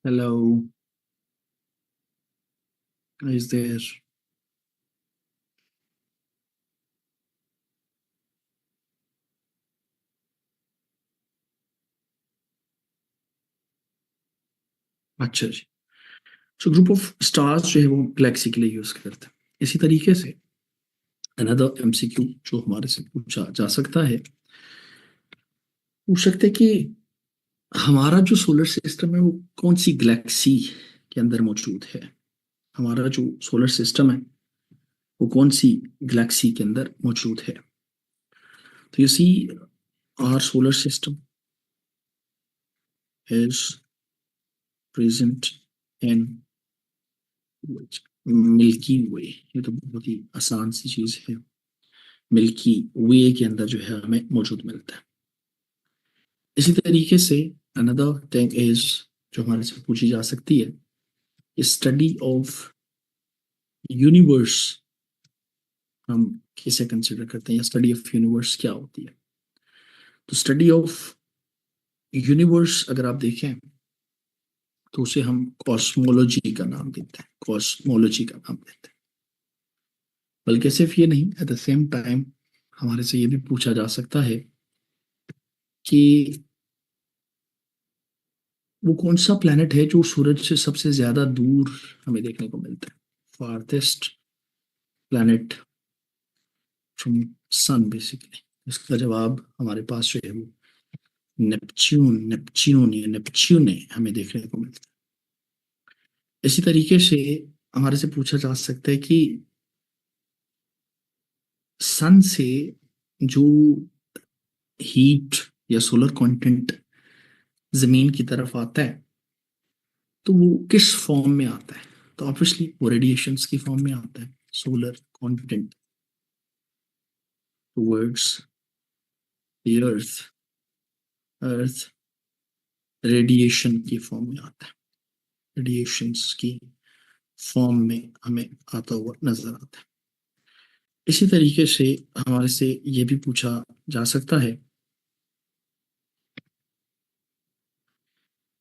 Hello, is there? अच्छा जी। So group of stars जो है वो गैलेक्सी के लिए यूज करते हैं। इसी तरीके से अनदर एमसीक्यू जो हमारे से पूछा जा सकता है, पूछ सकते हैं कि हमारा जो सोलर सिस्टम है वो कौन सी गैलेक्सी के अंदर मौजूद है। हमारा जो सोलर सिस्टम है वो कौन सी गैलेक्सी के अंदर मौजूद है। तो you see our solar system is present in Milky Way. ये तो बहुत ही आसान सी चीज है। मिल्की वे के अंदर जो है हमें मौजूद मिलता है। इसी तरीके से अनदर थिंग इज जो हमारे से पूछी जा सकती है, स्टडी ऑफ यूनिवर्स हम किसे कंसिडर करते हैं, या स्टडी ऑफ यूनिवर्स क्या होती है। तो स्टडी ऑफ यूनिवर्स अगर आप देखें तो उसे हम कॉस्मोलॉजी का नाम देते हैं, कॉस्मोलॉजी का नाम देते हैं। बल्कि सिर्फ ये नहीं, एट द सेम टाइम हमारे से ये भी पूछा जा सकता है कि वो कौन सा प्लेनेट है जो सूरज से सबसे ज्यादा दूर हमें देखने को मिलता है, फारथेस्ट प्लेनेट फ्रॉम सन बेसिकली। इसका जवाब हमारे पास जो है वो नेपच्यून है, हमें देखने को मिलता है। इसी तरीके से हमारे से पूछा जा सकता है कि सन से जो हीट या सोलर कंटेंट जमीन की तरफ आता है तो वो किस फॉर्म में आता है। तो ऑब्वियसली वो रेडिएशंस की फॉर्म में आता है। Solar content towards the earth radiation की फॉर्म में आता है। रेडिएशंस की फॉर्म में हमें आता हुआ नजर आता है। इसी तरीके से हमारे से ये भी पूछा जा सकता है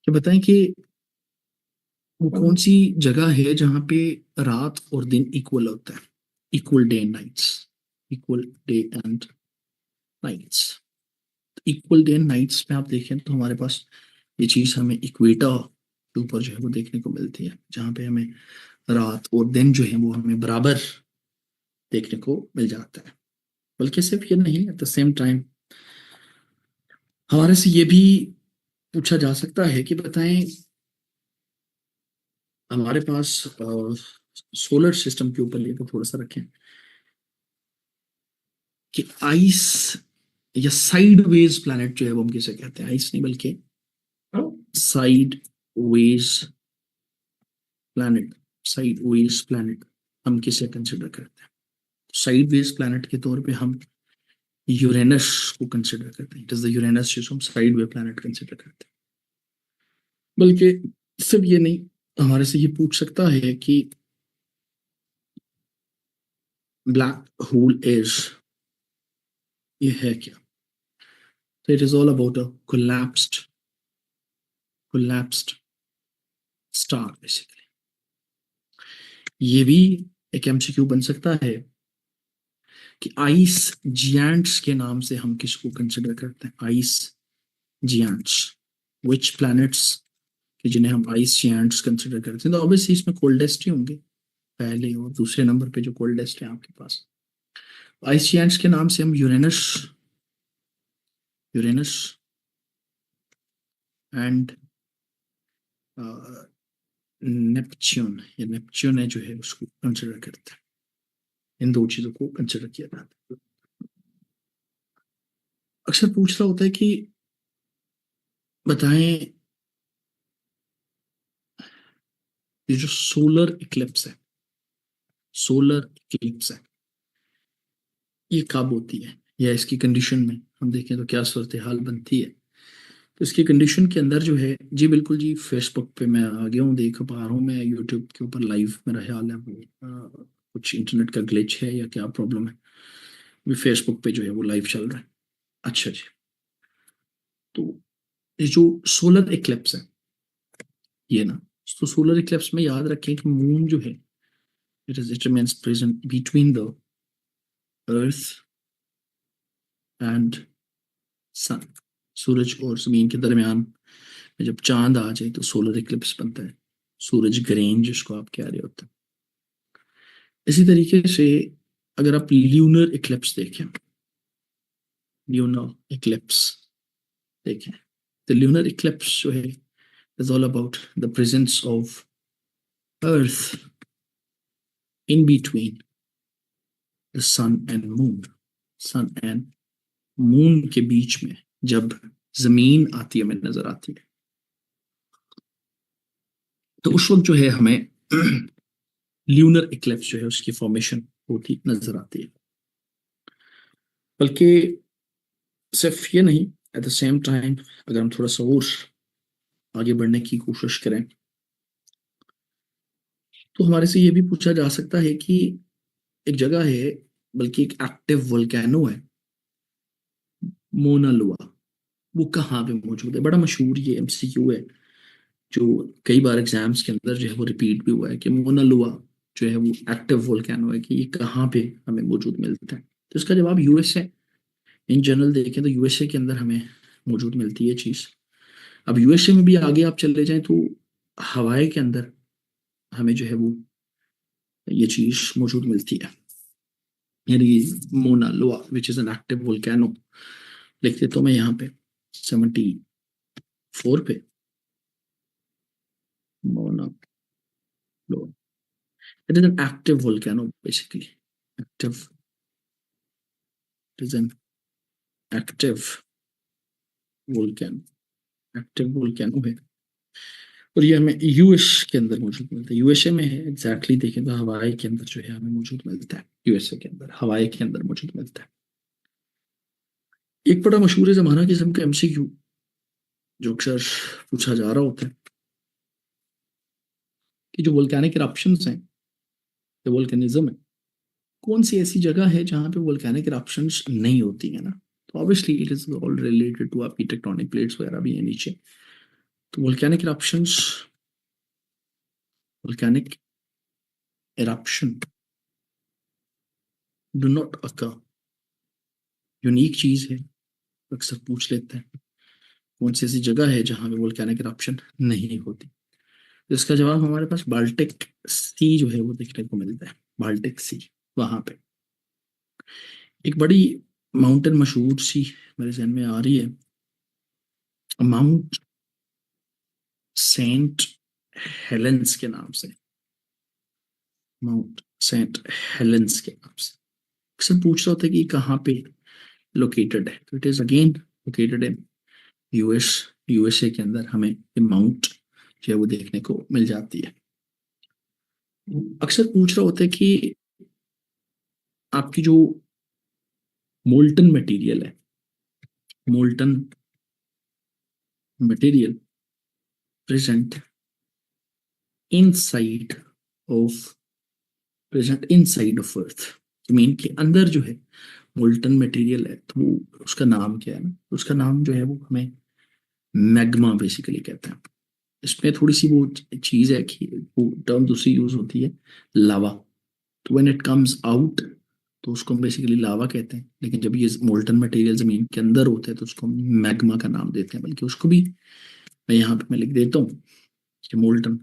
कि बताएं कि वो कौन सी जगह है जहाँ पे रात और दिन इक्वल होता है, equal day and nights, equal day and nights. Equal day and nights में आप देखें तो हमारे पास ये चीज हमें इक्वेटर के ऊपर जो है वो देखने को मिलती है, जहाँ पे हमें रात और दिन जो है वो हमें बराबर देखने को मिल जाता है। बल्कि सिर्फ ये नहीं, एट द सेम टाइम हमारे से ये भी पूछा जा सकता है कि बताएं हमारे पास सोलर सिस्टम के ऊपर लेकर थोड़ा सा रखें कि आइस या साइड वेज प्लैनेट जो है वो हम किसे कहते हैं। आइस नहीं बल्कि sideways planet, sideways planet हम किसे कंसिडर करते हैं। साइड वेज प्लैनेट के तौर पे हम यूरेनस को कंसिडर करते हैं। इट इज द यूरेनस जिसको हम साइड वे प्लैनेट कंसिडर करते हैं। बल्कि सिर्फ ये नहीं, हमारे से ये पूछ सकता है कि ब्लैक होल इज, ये है क्या। तो it is all about a collapsed star basically. ये भी एक एमसीक्यू बन सकता है कि आइस जियांट्स के नाम से हम किसको कंसिडर करते हैं। आइस जियांट्स, विच प्लैनेट्स कि जिन्हें हम आइस जियांट्स कंसिडर करते हैं। तो ऑब्वियसली इसमें कोल्डेस्ट ही होंगे, पहले और दूसरे नंबर पे जो कोल्डेस्ट है आपके पास। आइस जियांट्स के नाम से हम यूरेनस, यूरेनस एंड नेपच्यून, या नेपच्यून है जो है उसको कंसिडर करते हैं। इन दो चीजों को कंसिडर किया जाता है। अक्सर पूछ रहा होता है कि बताएं ये जो सोलर इक्लिप्स है, सोलर इक्लिप्स है, ये कब होती है, या इसकी कंडीशन में हम देखें तो क्या सूरत हाल बनती है। तो इसकी कंडीशन के अंदर जो है, जी बिल्कुल जी, फेसबुक पे मैं आ गया हूँ, देख पा रहा हूँ मैं यूट्यूब के ऊपर लाइव मेरा ख्याल है वो कुछ इंटरनेट का ग्लिच है या क्या प्रॉब्लम है, भी फेसबुक पे जो है वो लाइव चल रहा है। अच्छा जी। तो ये जो सोलर इक्लिप्स है ये ना, तो सोलर इक्लिप्स में याद रखें कि मून जो है it remains present between the earth and sun. सूरज और जमीन के दरमियान में जब चांद आ जाए तो सोलर इक्लिप्स बनता है, सूरज ग्रहण जिसको आप कह रहे होते हैं। इसी तरीके से अगर आप ल्यूनर इक्लिप्स देखें, ल्यूनर इक्लिप्स देखें, तो ल्यूनर इक्लिप्स जो है is all about the presence of earth in between the sun and moon. Sun and moon के बीच में जब जमीन आती है, हमें नजर आती है, तो उस वक्त जो है हमें ल्यूनर इक्लिप्स जो है उसकी फॉर्मेशन होती नजर आती है। बल्कि सिर्फ ये नहीं, एट द सेम टाइम अगर हम थोड़ा सा और आगे बढ़ने की कोशिश करें तो हमारे से ये भी पूछा जा सकता है कि एक जगह है, बल्कि एक एक्टिव वोल्केनो है, मोना लोआ, वो कहाँ पे मौजूद है? बड़ा मशहूर ये एमसीक्यू है जो कई बार एग्जाम्स के अंदर जो है वो रिपीट भी हुआ है कि मोना लोआ जो है वो एक्टिव वोल्केनो है, कि ये कहाँ पे हमें मौजूद मिलता है। तो इसका जवाब यूएसए। इन जनरल देखें तो यूएसए के अंदर हमें मौजूद मिलती है चीज़। अब यूएसए में भी आगे आप चले जाएं तो हवाई के अंदर हमें जो है वो ये चीज़ मौजूद मिलती है, यानी मोना लोआ which is an active volcano. लिखते तो मैं यहाँ पे 74 पे मोना लोआ, it is an active volcano basically. Active, it is an active volcano, active volcano है। और ये हमें यूएस के अंदर मौजूद मिलता है, यूएसए में है एग्जैक्टली देखें तो हवाई के अंदर जो है हमें मौजूद मिलता है, यूएसए के अंदर हवाई के अंदर मौजूद मिलता है। एक बड़ा मशहूर जमाना किस्म का एमसीक्यू जो अक्सर पूछा जा रहा होता है कि जो वोल्केनिक इरप्शंस हैं, जो वोल्केनिज्म है, कौन सी ऐसी जगह है जहाँ पे वोल्केनिक इरप्शंस नहीं होती है ना? तो obviously it is all related to आपकी टेक्टोनिक प्लेट्स वगैरह भी है नीचे। तो volcanic eruption do not occur. Unique चीज है, अक्सर पूछ लेते हैं कौन सी ऐसी जगह है जहाँ पे वोल्केनिक इरप्शन नहीं होती। तो इसका जवाब हमारे पास बाल्टिक सी जो है वो देखने को मिलता है, बाल्टिक सी। वहां पे एक बड़ी माउंटेन मशहूर सी मेरे जहन में आ रही है, माउंट सेंट हेलेंस के नाम से, माउंट सेंट हेलेंस के नाम से। अक्सर पूछ रहा होता है कि कहाँ पे लोकेटेड है, तो it is again located in US. USA के अंदर हमें ये माउंट जो है वो देखने को मिल जाती है। अक्सर पूछ रहा होता है कि आपकी जो मोल्टन मटेरियल है, molten material present inside of present inside of earth, जमीन के अंदर जो है मोल्टन मटेरियल है, तो वो उसका नाम क्या है ना? उसका नाम जो है वो हमें मैग्मा बेसिकली कहते हैं। इसमें थोड़ी सी वो चीज है कि वो टर्म दूसरी यूज होती है, लावा। तो व्हेन इट कम्स आउट तो उसको हम बेसिकली लावा कहते हैं, लेकिन जब ये मोल्टन मटेरियल जमीन के अंदर होता है तो उसको हम मैग्मा का नाम देते हैं। बल्कि उसको भी मैं यहाँ पे मैं लिख देता हूँ कि मोल्टन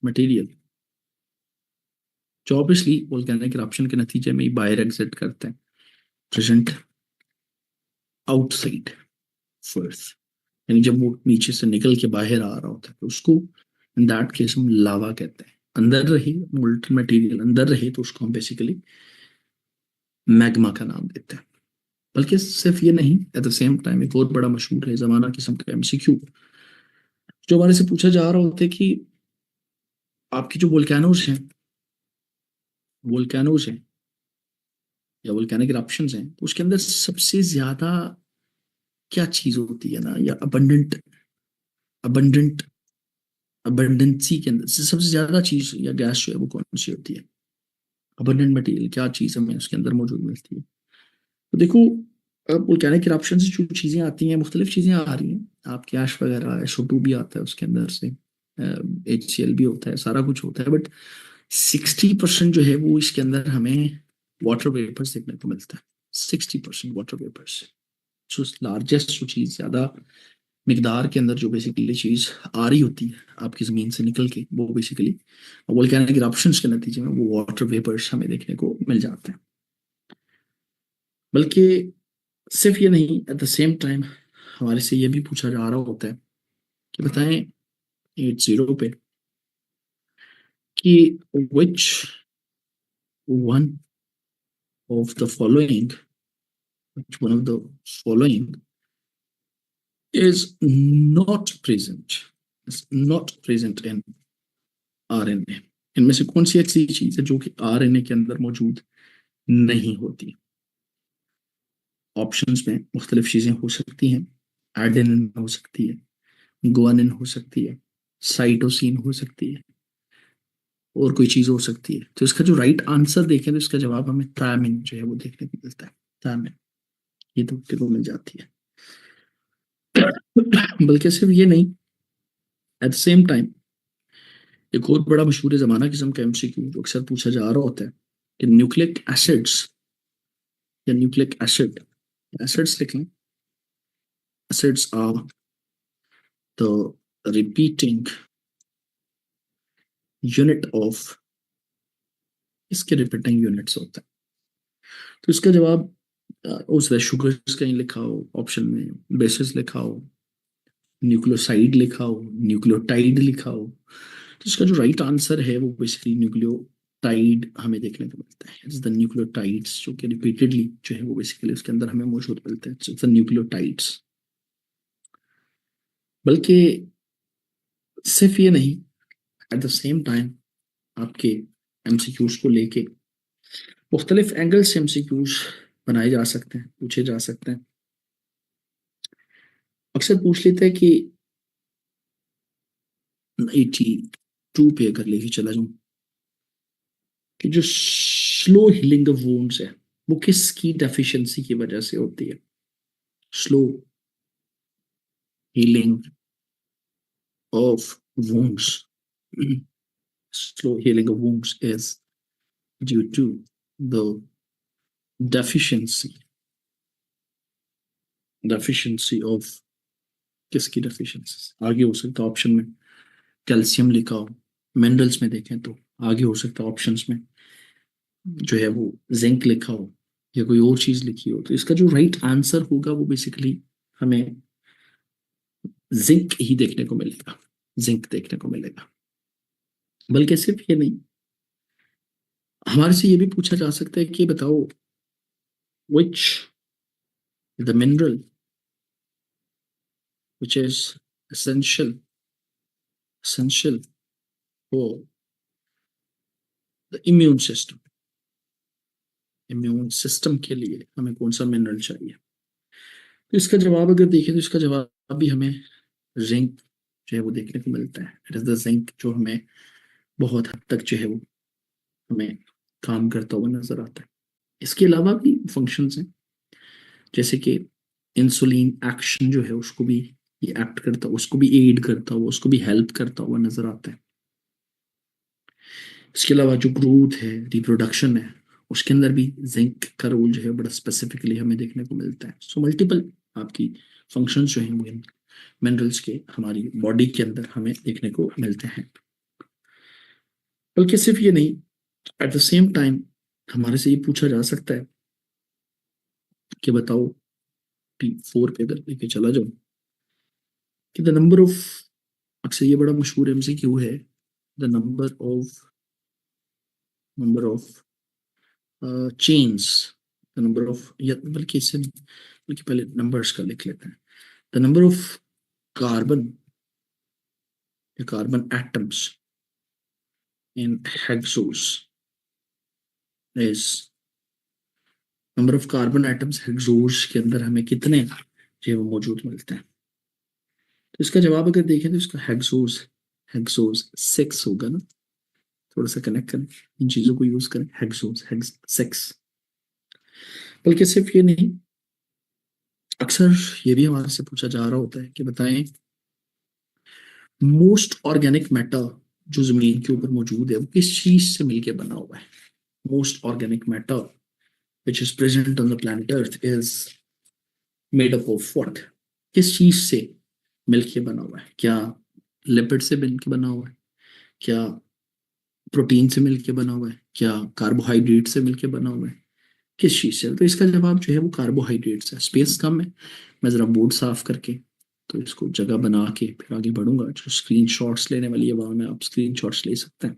मटेरियल जो ऑब्वियसली वोल्केनिक इरप्शन के नतीजे में ही बाहर एग्जिट करते हैं, प्रेजेंट आउटसाइड अर्थ, यानी जब वो नीचे से निकल के बाहर आ रहा होता है तो उसको इन दैट केस हम लावा कहते हैं। अंदर रहे मोल्टन मटेरियल, अंदर रहे तो उसको हम बेसिकली मैग्मा का नाम देते हैं। बल्कि सिर्फ ये नहीं, एट द सेम टाइम एक और बड़ा मशहूर है जमाना किस्म का एमसीक्यू जो हमारे से पूछा जा रहा होता है कि आपकी जो वोल्केनोज हैं या वोल्केनिक इरप्शंस हैं, तो उसके अंदर सबसे ज्यादा क्या चीज होती है ना, या अबंडेंट अबंडेंसी के अंदर से सबसे ज्यादा चीज या गैस जो है वो कौन सी होती है? अबंडेंट मटेरियल क्या चीज हमें उसके अंदर मौजूद मिलती है? तो देखो, वोल्केनिक इरप्शन से जो चीजें आती हैं, मुख्तलिफ चीजें आ रही हैं। आपके ऐश वगैरह SO2 भी आता है उसके अंदर से, HCl भी होता है, सारा कुछ होता है, बट 60% जो है वो इसके अंदर हमें वाटर वेपर्स देखने को मिलता है। 60% वाटर वेपर्स, जो लार्जेस्ट जो चीज़ ज़्यादा मिकदार के अंदर जो बेसिकली चीज़ आ रही होती है आपकी ज़मीन से निकल के, वो बेसिकली वोल्केनिक इरप्शंस के नतीजे में वो वाटर वेपर्स हमें देखने को मिल जाते हैं। बल्कि सिर्फ ये नहीं, एट द सेम टाइम हमारे से ये भी पूछा जा रहा होता है कि बताएं 80 पे कि which one of the following, which one of the following is not present in RNA। इनमें से कौन सी ऐसी चीज है जो कि RNA के अंदर मौजूद नहीं होती? ऑप्शंस में मुख्तलिफ चीजें हो सकती हैं। एडेनिन हो सकती है, गुआनिन हो सकती है, साइटोसिन हो सकती है, और कोई चीज हो सकती है। तो इसका जो राइट आंसर देखें तो इसका जवाब हमें थायमिन जो है वो देखने को मिलता है। थायमिन ये तो को मिल जाती है। बल्कि सिर्फ ये नहीं, एट द सेम टाइम एक और बड़ा मशहूर जमाना किस्म का MCQ जो अक्सर पूछा जा रहा होता है कि न्यूक्लिक एसिड्स या न्यूक्लिक एसिड, एसिड्स लिखें, acids are the repeating unit of, इसके रिपीटिंग यूनिट्स होते हैं। तो इसका जवाब हो सकता है शुगर्स कहीं लिखा हो ऑप्शन में, बेसिस लिखा हो, न्यूक्लियोसाइड लिखा हो, न्यूक्लियोटाइड लिखा हो। तो इसका जो राइट आंसर है वो बेसिकली न्यूक्लियोटाइड हमें देखने को मिलता है। इट्स द न्यूक्लियोटाइड्स जो कि रिपीटेडली जो है वो बेसिकली उसके अंदर हमें मौजूद मिलते हैं। It's the nucleotides. बल्कि सिर्फ ये नहीं, एट द सेम टाइम आपके MCQs को लेके मुख्तलिफ एंगल से MCQs बनाए जा सकते हैं, पूछे जा सकते हैं। अक्सर पूछ लेते हैं कि 82 पे अगर लेके चला जाऊं कि जो स्लो हीलिंग ऑफ वुंड्स है वो किसकी डेफिशिएंसी की वजह से होती है? Slow healing of wounds, slow healing of wounds is due to the deficiency, deficiency of, किसकी डेफिशिएंसी? आगे हो सकता है ऑप्शन में कैल्शियम लिखा हो, मिनरल्स में देखें तो आगे हो सकता है ऑप्शंस में जो है वो जिंक लिखा हो या कोई और चीज लिखी हो। तो इसका जो राइट आंसर होगा वो बेसिकली हमें जिंक ही देखने को मिलेगा, जिंक देखने को मिलेगा। बल्कि सिर्फ ये नहीं, हमारे से ये भी पूछा जा सकता है कि बताओ which the mineral which is essential for the immune system, immune system के लिए हमें कौन सा मिनरल चाहिए? तो इसका जवाब अगर देखें तो इसका जवाब भी हमें जिंक जो है वो देखने को मिलता है। इट इज द जिंक जो हमें बहुत हद तक जो है वो हमें काम करता हुआ नजर आता है। इसके अलावा भी फंक्शंस हैं, जैसे कि इंसुलिन एक्शन जो है उसको भी ये एक्ट करता, उसको भी एड करता हुआ, उसको भी हेल्प करता हुआ नजर आता है। इसके अलावा जो ग्रोथ है, रिप्रोडक्शन है, उसके अंदर भी जिंक का रोल जो है बड़ा स्पेसिफिकली हमें देखने को मिलता है। सो मल्टीपल आपकी फंक्शंस जो हैं वो इन मिनरल्स के हमारी बॉडी के अंदर हमें देखने को मिलते हैं। बल्कि सिर्फ ये नहीं, एट द सेम टाइम हमारे से ये पूछा जा सकता है कि बताओ P4 पे अगर लेके चला जाओ कि द नंबर ऑफ, अक्सर ये बड़ा मशहूर MCQ है, the number of chains, the number of, या बल्कि इससे बल्कि पहले नंबर्स का लिख लेते हैं। द नंबर ऑफ कार्बन या carbon atoms in hexose is, number of carbon atoms hexose के अंदर हमें कितने जो है वो मौजूद मिलते हैं? तो इसका जवाब अगर देखें तो इसका हेक्सोस, हेक्सोस 6 होगा ना। थोड़ा सा कनेक्ट करें, इन चीजों को यूज करें, हेक्सोस 6। बल्कि सिर्फ ये नहीं, अक्सर ये भी हमारे से पूछा जा रहा होता है कि बताएं मोस्ट ऑर्गेनिक मैटर जो जमीन के ऊपर मौजूद है वो किस चीज से मिलके बना हुआ है। Most organic matter which is present on the planet earth is made up of what. किस चीज से मिलके बना हुआ है? क्या लिपिड से मिलके बना हुआ है? क्या प्रोटीन से मिलके बना हुआ है? क्या कार्बोहाइड्रेट से मिलके बना हुआ है? किस चीज से? तो इसका जवाब जो है वो कार्बोहाइड्रेट्स है। स्पेस कम है, मैं जरा बोर्ड साफ करके तो इसको जगह बना के फिर आगे बढ़ूंगा। जो स्क्रीन शॉट्स लेने वाली है वहां में आप स्क्रीन शॉट्स ले सकते हैं।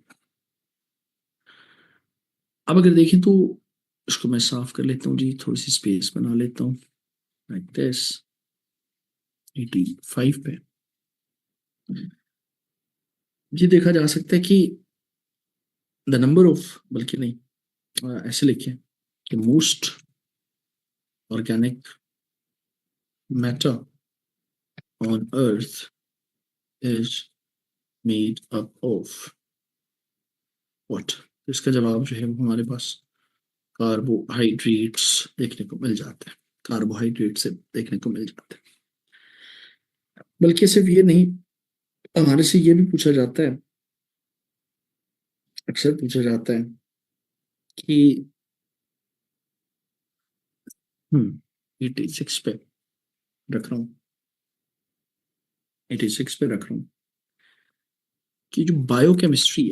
अब अगर देखें तो इसको मैं साफ कर लेता हूँ जी, थोड़ी सी स्पेस बना लेता हूँ लाइक दिस 85 पे। ये देखा जा सकता है कि द नंबर ऑफ, बल्कि नहीं, ऐसे लिखें कि most organic matter on earth is made up of what. इसका जवाब जो है वो हमारे पास कार्बोहाइड्रेट्स देखने को मिल जाता है। कार्बोहाइड्रेट से देखने को मिल जाता है। बल्कि सिर्फ ये नहीं, हमारे से ये भी पूछा जाता है, अक्सर पूछा जाता है कि 86 पे रख रहा हूँ, 86 पे रख रहा हूँ कि जो बायोकेमिस्ट्री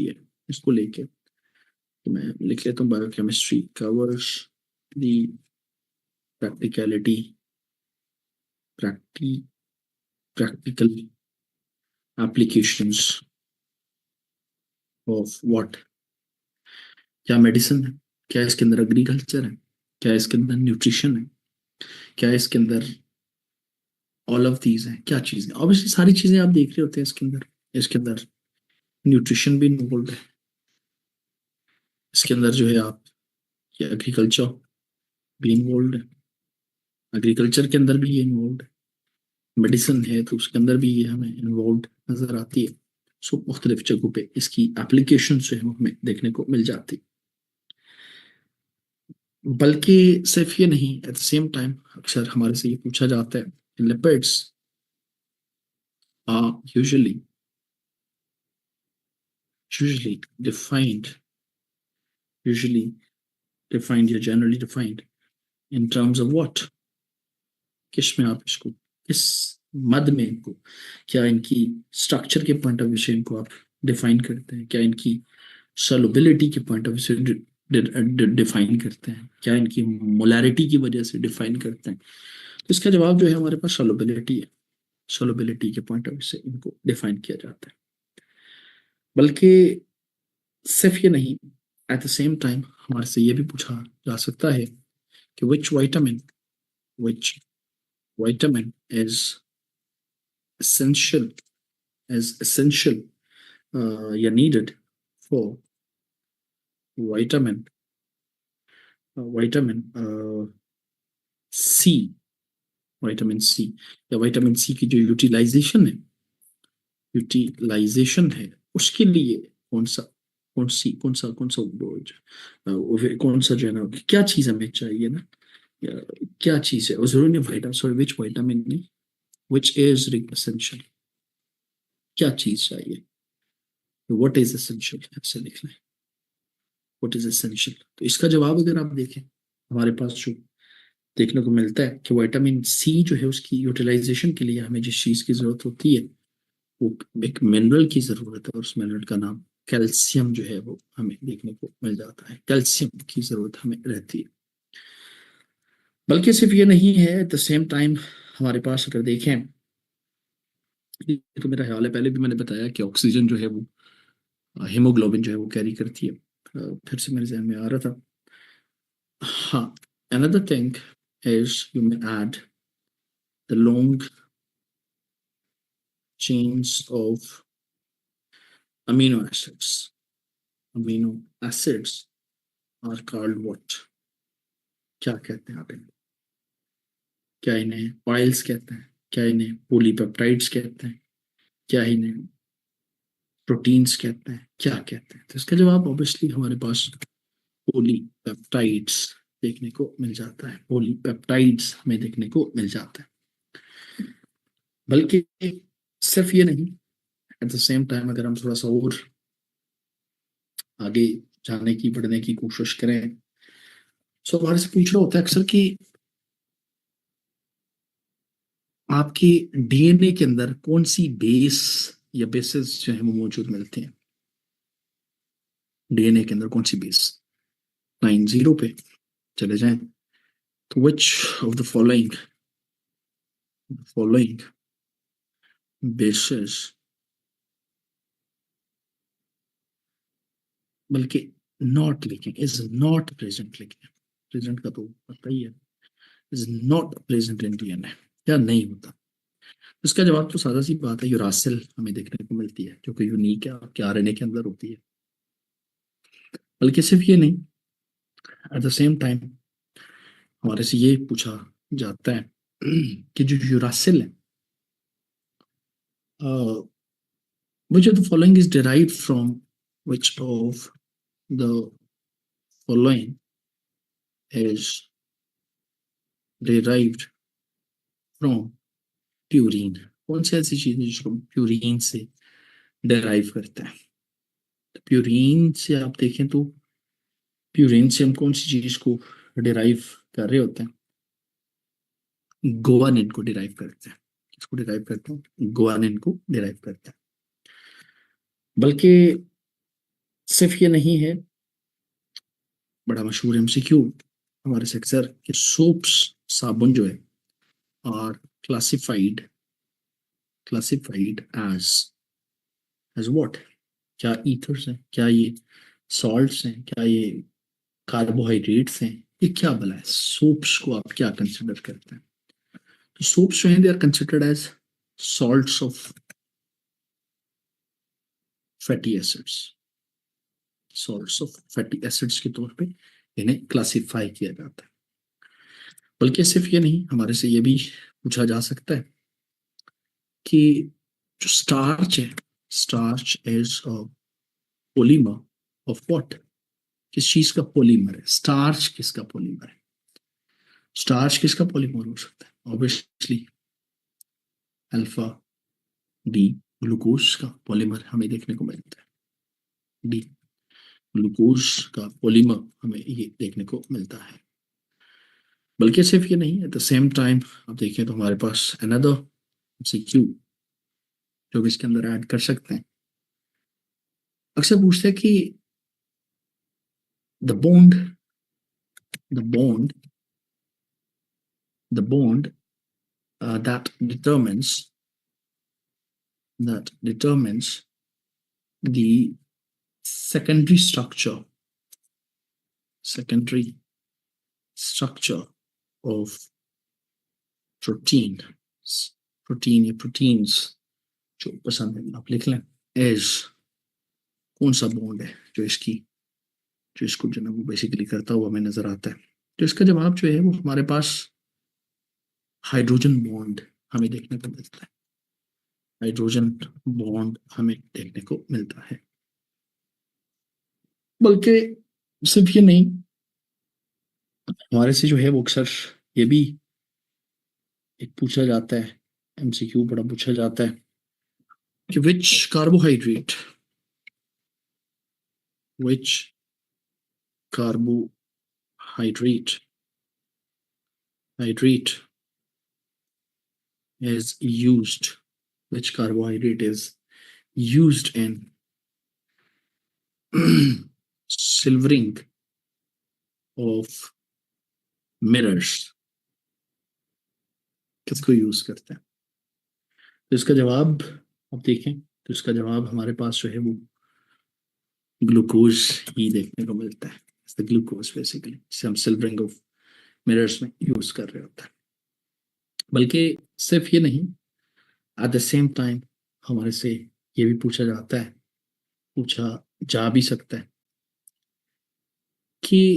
है इसको लेके तो मैं लिख लेता हूँ biochemistry covers the practicality practi practical applications of what. क्या मेडिसिन है? क्या इसके अंदर एग्रीकल्चर है? क्या इसके अंदर न्यूट्रिशन है? क्या इसके अंदर ऑल ऑफ दीज है? क्या चीजें? ऑब्वियसली सारी चीजें आप देख रहे होते हैं इसके अंदर। इसके अंदर न्यूट्रिशन भी इन्वॉल्व है, इसके अंदर जो है आप एग्रीकल्चर भी इन्वॉल्व है, एग्रीकल्चर के अंदर भी ये इन्वॉल्व है। मेडिसिन है तो उसके अंदर भी ये हमें इन्वॉल्व नजर आती है। सो मुख्तलिफ जगहों पे इसकी एप्लीकेशन जो है वो हमें देखने को मिल जाती है। बल्कि सिर्फ ये नहीं, एट द सेम टाइम अक्सर हमारे से ये पूछा जाता है lipids are usually defined usually defined या generally defined in terms of what। किस में आप इसको, किस मद में इनको, क्या इनकी स्ट्रक्चर के पॉइंट ऑफ व्यू से इनको आप डिफाइन करते हैं? क्या इनकी सॉल्युबिलिटी के पॉइंट ऑफ व्यू से डिफाइन करते हैं? क्या इनकी मोलैरिटी की वजह से डिफाइन करते हैं? तो इसका जवाब जो है हमारे पास सॉल्युबिलिटी है। सॉल्युबिलिटी के पॉइंट ऑफ व्यू से इनको डिफाइन किया जाता है। बल्कि सिर्फ ये नहीं, एट द सेम टाइम हमारे से ये भी पूछा जा सकता है कि which vitamin is essential essential या needed for vitamin vitamin C, vitamin C या विटामिन सी की जो यूटिलाइजेशन है उसके लिए कौन सा कौन सा जो है ना, क्या चीज हमें चाहिए ना, या क्या चीज है, और जरूरी नहीं विटामिन, सॉरी विच विटामिन नहीं, विच इज एसेंशियल, क्या चीज चाहिए, व्हाट इज एसेंशियल, ऐसे लिखना है व्हाट इज एसेंशियल। तो इसका जवाब अगर आप देखें हमारे पास जो देखने को मिलता है कि विटामिन सी जो है उसकी यूटिलाइजेशन के लिए हमें जिस चीज की जरूरत होती है वो एक मिनरल की जरूरत है, और उस मिनरल का नाम कैल्शियम जो है वो हमें देखने को मिल जाता है। कैल्शियम की जरूरत हमें रहती है। बल्कि सिर्फ ये नहीं है, एट द सेम टाइम हमारे पास अगर देखें तो मेरा ख्याल है पहले भी मैंने बताया कि ऑक्सीजन जो है वो हीमोग्लोबिन जो है वो कैरी करती है। फिर से मेरे जहन में आ रहा था। हाँ, another thing is you may add the long chains of amino acids. Amino acids are called what? क्या कहते हैं आप इन्हें? क्या इन्हें ऑयल्स कहते हैं? क्या इन्हें पॉलीपेप्टाइड्स कहते हैं? क्या इन्हें प्रोटीन्स कहते हैं? क्या कहते हैं? तो इसका जवाब ऑब्वियसली हमारे पास पॉलीपेप्टाइड्स देखने को मिल जाता है, पॉलीपेप्टाइड्स हमें देखने को मिल जाता है। बल्कि सिर्फ ये नहीं, एट द सेम टाइम अगर हम थोड़ा सा और आगे जाने की बढ़ने की कोशिश करें, तो हमारे से पूछ रहा होता है अक्सर कि आपके डीएनए के अंदर कौन सी बेस या बेसिस जो है वो मौजूद मिलते हैं। डीएनए के अंदर कौन सी बेस, 90 पे चले जाएं तो which of the following basis, बल्कि नॉट लिखें, इज नॉट प्रेजेंट लिखें, प्रेजेंट का तो पता ही है, is not present in DNA, या नहीं होता। इसका जवाब तो सादा सी बात है, यूरासिल हमें देखने को मिलती है जो कि यूनिक है, आपके आरएनए के अंदर होती है। बल्कि सिर्फ ये नहीं, एट द सेम टाइम हमारे से ये पूछा जाता है कि जो यूरासिल है, which of the following is derived from, which of the following is derived from purine. कौन सी ऐसी चीज है जिसको प्यूरीन से डेराइव करता है। तो प्यूरीन से आप देखें तो प्यूरीन से हम कौन सी चीज को डेराइव कर रहे होते हैं, गोवानिन को डिराइव करते हैं। किसको डिराइव करते हैं, गोवानिन को डिराइव करते हैं। बल्कि सिर्फ ये नहीं है, बड़ा मशहूर एमसीक्यू हमारे से अक्सर कि सोप्स, साबुन जो है, आर क्लासिफाइड एज व्हाट, क्या ईथर्स हैं, क्या ये सॉल्ट्स हैं, क्या ये कार्बोहाइड्रेट्स हैं, ये क्या भला है। सोप्स को आप क्या कंसिडर करते हैं। तो सोप्स जो हैं they are considered as salts of fatty acids, salts of fatty acids के तौर पे इन्हें क्लासिफाई किया जाता है। बल्कि सिर्फ ये नहीं, हमारे से ये भी पूछा जा सकता है कि जो स्टार्च है, starch is a polymer of what, किस चीज का पॉलीमर है, स्टार्च किसका पॉलीमर है। स्टार्च किसका पॉलीमर हो सकता है, ऑब्वियसली अल्फा डी ग्लूकोज का पॉलीमर हमें देखने को मिलता है, डी ग्लूकोज का पॉलीमर हमें ये देखने को मिलता है। बल्कि सिर्फ ये नहीं, एट द सेम टाइम आप देखें तो हमारे पास अनदर एमसीक्यू जो भी इसके अंदर ऐड कर सकते हैं। अक्सर पूछते हैं कि the bond the bond the bond that determines the secondary structure of protein या proteins जो पसंद है आप लिख लें, एज कौन सा बॉन्ड है जो इसको जो है वो बेसिकली करता हुआ हमें नजर आता है। तो इसका जवाब जो है वो हमारे पास हाइड्रोजन बॉन्ड हमें देखने को मिलता है, हाइड्रोजन बॉन्ड हमें देखने को मिलता है। बल्कि सिर्फ ये नहीं, हमारे से जो है वो अक्सर ये भी एक पूछा जाता है, एमसीक्यू बड़ा पूछा जाता है कि which carbohydrate is used, which carbohydrate is used in silvering of mirrors, किसको यूज करते हैं। तो इसका जवाब आप देखें तो इसका जवाब हमारे पास जो है वो ग्लूकोज ही देखने को मिलता है, ग्लूकोज बेसिकली जिसे हम सिल्वरिंग ऑफ मिरर्स में यूज कर रहे होते हैं। बल्कि सिर्फ ये नहीं, एट द सेम टाइम हमारे से ये भी पूछा जा भी सकता है कि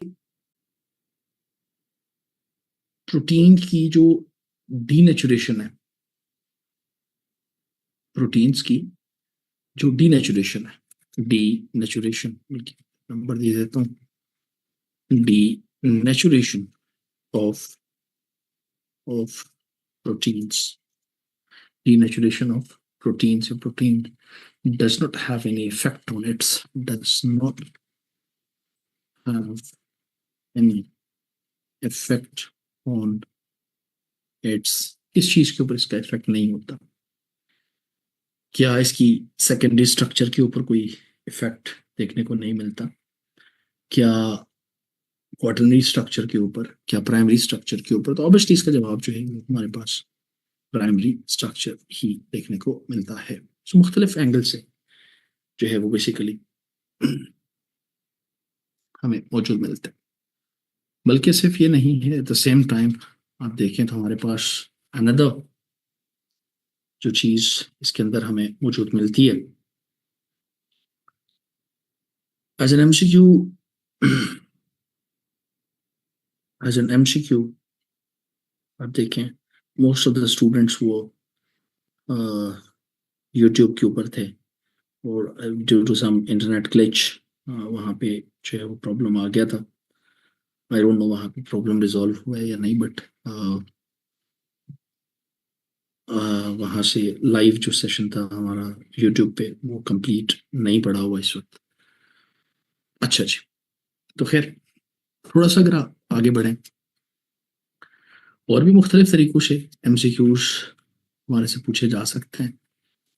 प्रोटीन की जो डीनेचुरेशन है, प्रोटीन्स की जो डीनेचुरेशन है, डीनेचुरेशन नंबर दे देता हूँ, नेचुरेशन of proteins, denaturation of proteins. A protein does not have any effect on its, does not have any effect on its, किस चीज के ऊपर इसका इफेक्ट नहीं होता? क्या इसकी सेकेंडरी स्ट्रक्चर के ऊपर कोई इफेक्ट देखने को नहीं मिलता? क्या क्वाटरनरी स्ट्रक्चर के ऊपर, क्या प्राइमरी स्ट्रक्चर के ऊपर? तो ऑब्वियसली इसका जवाब जो है हमारे पास प्राइमरी स्ट्रक्चर ही देखने को मिलता है। सो मुख्तलिफ एंगल से जो है वो बेसिकली हमें मौजूद मिलते हैं। बल्कि सिर्फ ये नहीं है, एट द सेम टाइम आप देखें तो हमारे पास अनदर जो चीज इसके अंदर हमें मौजूद मिलती है as an MCQ, as an MCQ आप देखें मोस्ट ऑफ द स्टूडेंट्स वो यूट्यूब के ऊपर थे और due to some internet glitch वहाँ पे जो है वो प्रॉब्लम आ गया था। आई डोंट नो वहाँ पे प्रॉब्लम रिजॉल्व हुआ है या नहीं, बट वहाँ से लाइव जो सेशन था हमारा यूट्यूब पे वो कंप्लीट नहीं पड़ा हुआ इस वक्त। अच्छा जी, तो खैर थोड़ा सा अगर आप आगे बढ़ें, और भी मुख्तलिफ तरीक़ों से एमसीक्यूज हमारे से पूछे जा सकते हैं,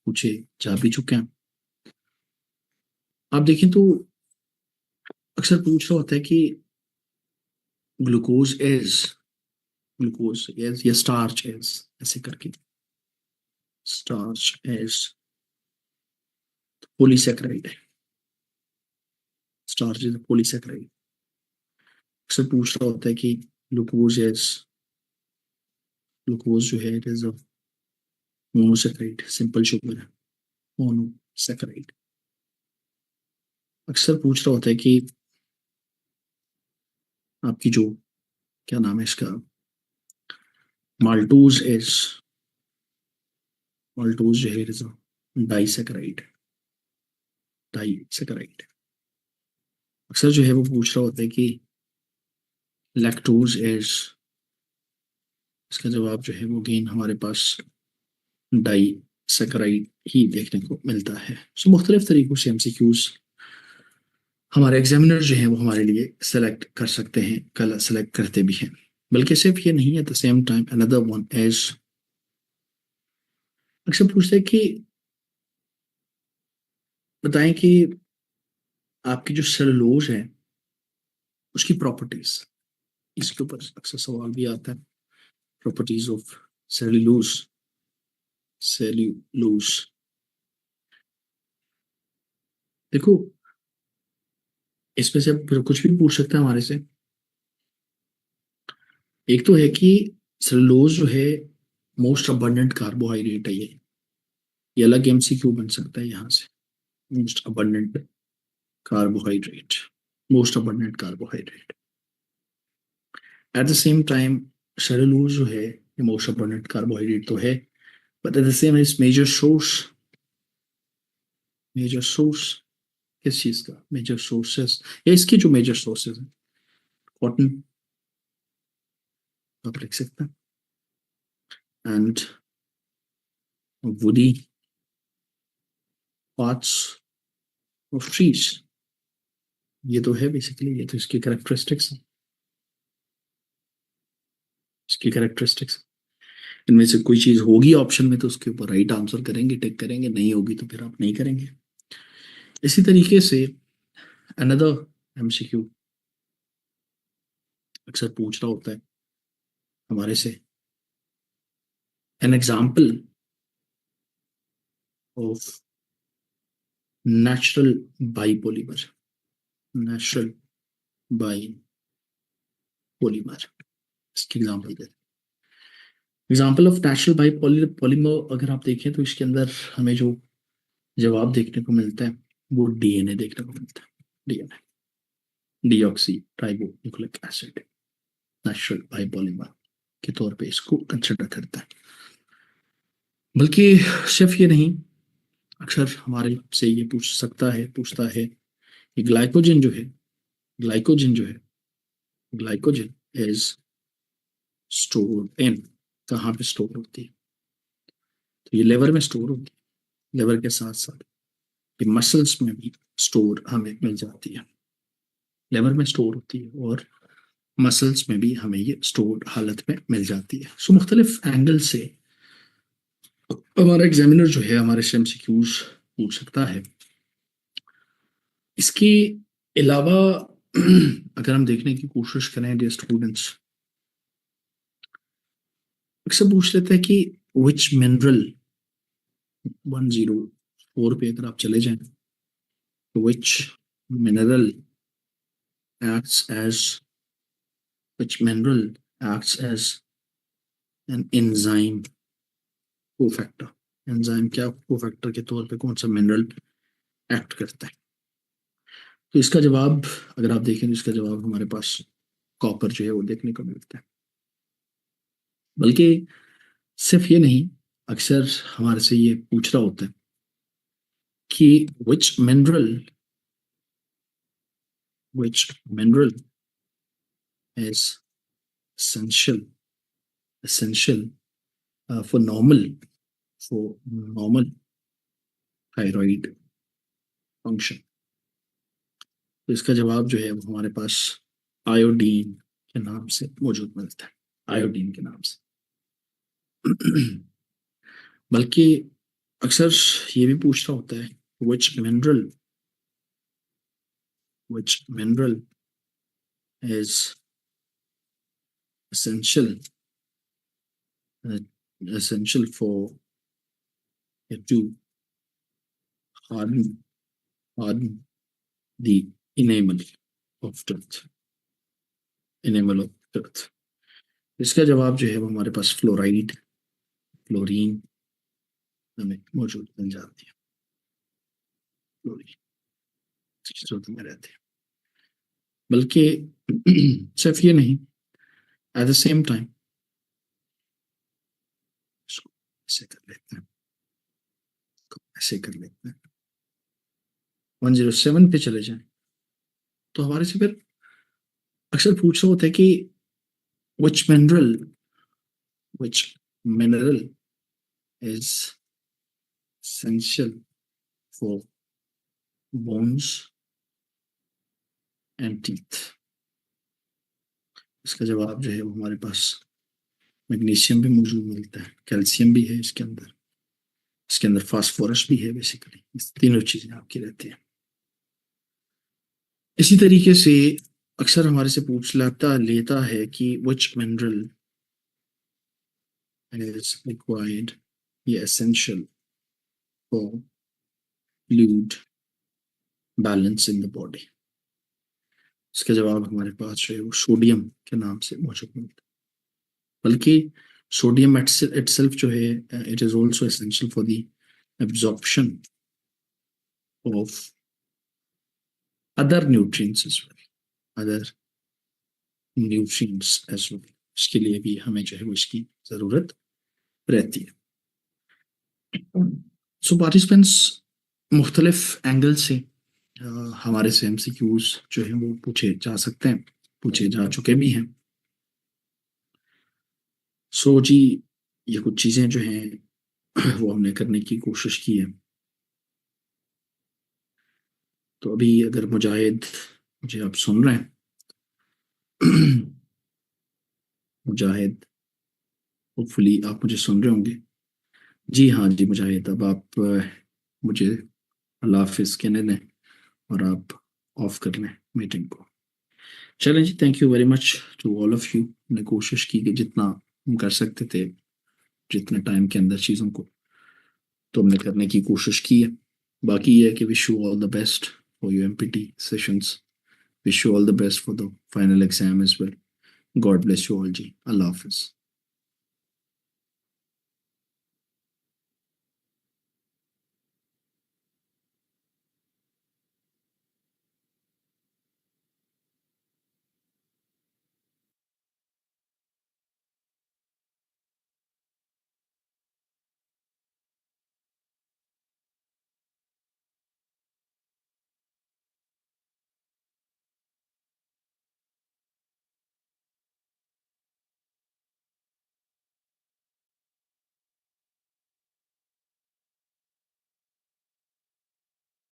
पूछे जा भी चुके हैं। आप देखें तो अक्सर पूछ रहा होता है कि ग्लूकोज एज या स्टार्च एज, ऐसे करके स्टार्च एज पॉलीसैकेराइड है, स्टार्च इज पॉलीसैकेराइड। अक्सर पूछ रहा होता है कि ग्लूकोज जो है it is a monosaccharide, simple sugar है, मोनोसैकेराइड। अक्सर पूछ रहा होता है कि आपकी जो क्या नाम है इसका, माल्टोज जो है इट इज अ डाइसैकेराइड। अक्सर जो है वो पूछ रहा होता है कि लैक्टोज एज, इसका जवाब जो है वो गेन हमारे पास डाइसैकेराइड ही देखने को मिलता है। सो मुख्तलिफ तरीकों से एमसीक्यूज हमारे एग्जामिनर जो है वो हमारे लिए सेलेक्ट कर सकते हैं, कल सेलेक्ट करते भी हैं। बल्कि सिर्फ ये नहीं है, at the same time another one as अक्सर पूछते हैं कि बताएं कि आपकी जो सेलुलोज है उसकी प्रॉपर्टीज, इसके ऊपर अक्सर सवाल भी आता है। प्रॉपर्टीज ऑफ सेल्यूलोज देखो, इसमें से फिर कुछ भी पूछ सकता है हमारे से। एक तो है कि सेलुलोज जो है मोस्ट अबंडेंट कार्बोहाइड्रेट है, ये अलग एमसीक्यू बन सकता है यहाँ से। Most abundant carbohydrate, at the same time cellulose जो है ये मोस्ट अबंडेंट कार्बोहाइड्रेट तो है, but at the same is major source किस चीज का? मेजर सोर्सेस, या इसके जो मेजर सोर्सेस हैं, कॉटन आप लिख सकते हैं, and woody parts of trees. ये तो है बेसिकली, ये तो इसकी कैरेक्टरिस्टिक्स है, इनमें से कोई चीज होगी ऑप्शन में तो उसके ऊपर राइट आंसर करेंगे, टिक करेंगे, नहीं होगी तो फिर आप नहीं करेंगे। इसी तरीके से अनदर एमसीक्यू अक्सर पूछ रहा होता है हमारे से, an example of natural biopolymer, इसकी एग्जाम्पल दे। एग्जाम्पल ऑफ नेचुरल बाइपोलीमर अगर आप देखें तो इसके अंदर हमें जो जवाब देखने को मिलता है वो डीएनए देखने को मिलता है। DNA, deoxyribonucleic acid, natural biopolymer के तौर पे इसको कंसिडर करता है। बल्कि सिर्फ ये नहीं, अक्सर हमारे से ये पूछता है कि ग्लाइकोजन जो है ग्लाइकोजन इज स्टोर्ड इन, कहाँ पे स्टोर होती है? तो ये लिवर में स्टोर होती है। लिवर के साथ साथ ये मसल्स में भी स्टोर हमें मिल जाती है। लिवर में स्टोर होती है और मसल्स में भी हमें ये स्टोर हालत में मिल जाती है। सो मुख्तलिफ एंगल से हमारा एग्जामिनर जो है हमारे से एमसीक्यूज पूछ सकता है। इसके अलावा अगर हम देखने की कोशिश करें डियर स्टूडेंट्स, अक्सर पूछ लेते हैं कि विच मिनरल 104 पे अगर आप चले जाएं तो विच mineral acts as which mineral acts as an enzyme cofactor। Enzyme क्या कोफैक्टर के तौर पे कौन सा मिनरल एक्ट करता है? तो इसका जवाब अगर आप देखें तो इसका जवाब हमारे पास कॉपर जो है वो देखने को मिलता है। बल्कि सिर्फ ये नहीं, अक्सर हमारे से ये पूछ रहा होता है कि which mineral is essential for normal thyroid function। तो इसका जवाब जो है वो हमारे पास आयोडीन के नाम से मौजूद मिलता है, आयोडीन के नाम से। बल्कि अक्सर ये भी पूछ रहा होता है which mineral is essential for to harden the enamel of earth। इसका जवाब जो है वो हमारे पास फ्लोरीन हमें मौजूद मिल जाती है। फ्लोरीन में रहते हैं। बल्कि सिर्फ ये नहीं, एट द सेम टाइम ऐसे कर लेते हैं 107 पे चले जाएं तो हमारे से फिर अक्सर पूछ रहे होते हैं कि which mineral is essential for bones and teeth। इसका जवाब जो है वो हमारे पास मैग्नीशियम भी मौजूद मिलता है, कैल्शियम भी है इसके अंदर फास्फोरस भी है। बेसिकली इस तीनों चीजें आपकी रहती हैं। इसी तरीके से अक्सर हमारे से पूछ लेता है कि which mineral is required या essential for fluid balance in the body। इसका जवाब हमारे पास जो है वो सोडियम के नाम से मौजूद मिलता है। बल्कि सोडियम itself जो है it is also essential for the absorption of other nutrients as well। इसके लिए भी हमें जो है वो इसकी जरूरत रहती है। सो पार्टिसिपेंट्स मुख्तलिफ एंगल से हमारे से एमसीक्यूज जो है वो पूछे जा सकते हैं, पूछे जा चुके भी हैं। सो जी ये कुछ चीजें जो हैं वो हमने करने की कोशिश की है। तो अभी अगर मुजाहिद मुझे आप सुन रहे हैं मुजाहिद होपफुली आप मुझे सुन रहे होंगे। जी हाँ जी मुजाहिद, अब आप मुझे अल्लाह हाफिज़ कहने दें और आप ऑफ कर लें मीटिंग को। चलें जी, thank you very much to all of you. हमने कोशिश की कि जितना हम कर सकते थे जितने टाइम के अंदर चीज़ों को तो हमने करने की कोशिश की है। बाकी ये है कि wish you all the best for your MPT sessions, wish you all the best for the final exam as well. God bless you all जी, अल्लाह हाफिज़।